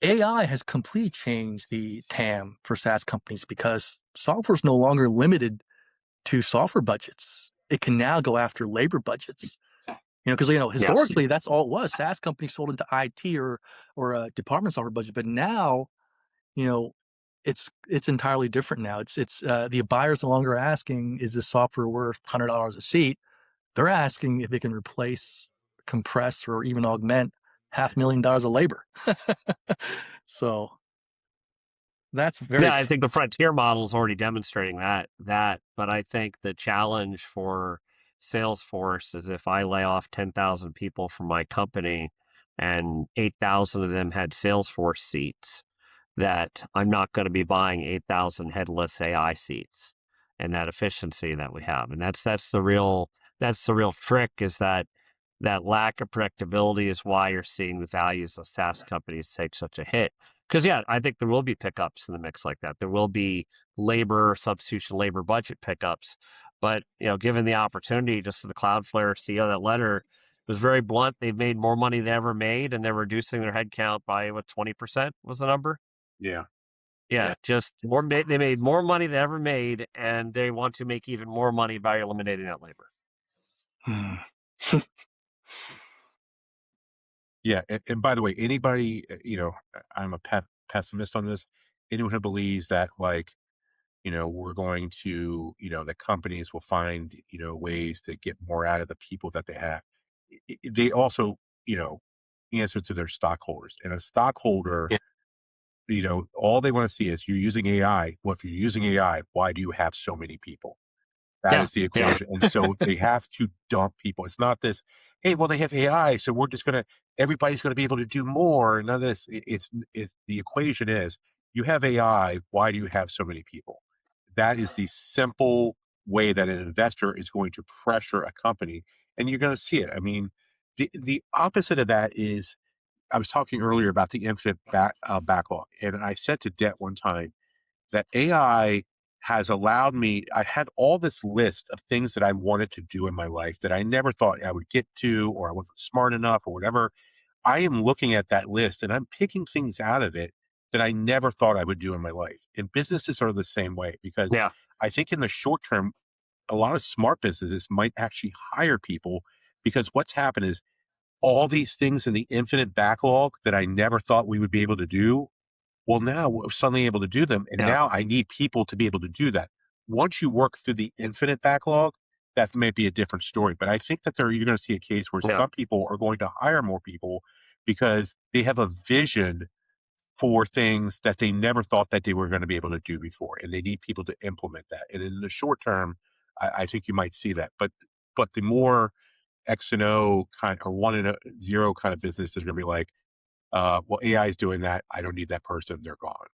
AI has completely changed the TAM for SaaS companies because software is no longer limited to software budgets. It can now go after labor budgets. Because Yes. historically that's all it was. SaaS companies sold into IT or a department software budget, but now you know it's entirely different now. It's the buyer's no longer asking, is this software worth $100 a seat? They're asking if they can replace, compress, or even augment $500,000 of labor. So that's very Yeah, I exciting. think the frontier model is already demonstrating but I think the challenge for Salesforce is if I lay off 10,000 people from my company and 8,000 of them had Salesforce seats, that I'm not going to be buying 8,000 headless AI seats and that efficiency that we have. And that's the real trick, is that lack of predictability is why you're seeing the values of SaaS companies take such a hit. Because yeah, I think there will be pickups in the mix like that. There will be substitution labor budget pickups. But given the opportunity, just the Cloudflare CEO, that letter was very blunt. They've made more money than ever made, and they're reducing their headcount by 20% was the number. Yeah. Yeah, Yeah. just more. They made more money than ever made, and they want to make even more money by eliminating that labor. Yeah. And by the way, anybody, I'm a pessimist on this. Anyone who believes that we're going to, that companies will find, ways to get more out of the people that they have. They also, answer to their stockholders, and a stockholder, all they want to see is you're using AI. Well, if you're using AI, why do you have so many people? That Yeah, is the yeah, equation. And so they have to dump people. It's not this, hey, well, they have AI, so everybody's going to be able to do more. None of this. It's the equation is, you have AI, why do you have so many people? That is the simple way that an investor is going to pressure a company. And you're going to see it. I mean, the opposite of that is, I was talking earlier about the infinite backlog. And I said to Det one time, that AI has allowed me, I had all this list of things that I wanted to do in my life that I never thought I would get to, or I wasn't smart enough, or whatever. I am looking at that list and I'm picking things out of it that I never thought I would do in my life. And businesses are the same way, because yeah, I think in the short term, a lot of smart businesses might actually hire people, because what's happened is all these things in the infinite backlog that I never thought we would be able to do, well, now we're suddenly able to do them. And yeah, now I need people to be able to do that. Once you work through the infinite backlog, that may be a different story. But I think that you're going to see a case where yeah. some people are going to hire more people because they have a vision for things that they never thought that they were going to be able to do before. And they need people to implement that. And in the short term, I think you might see that. But the more X and O kind, or 1 and 0 kind of business is going to be like, well, AI is doing that. I don't need that person. They're gone.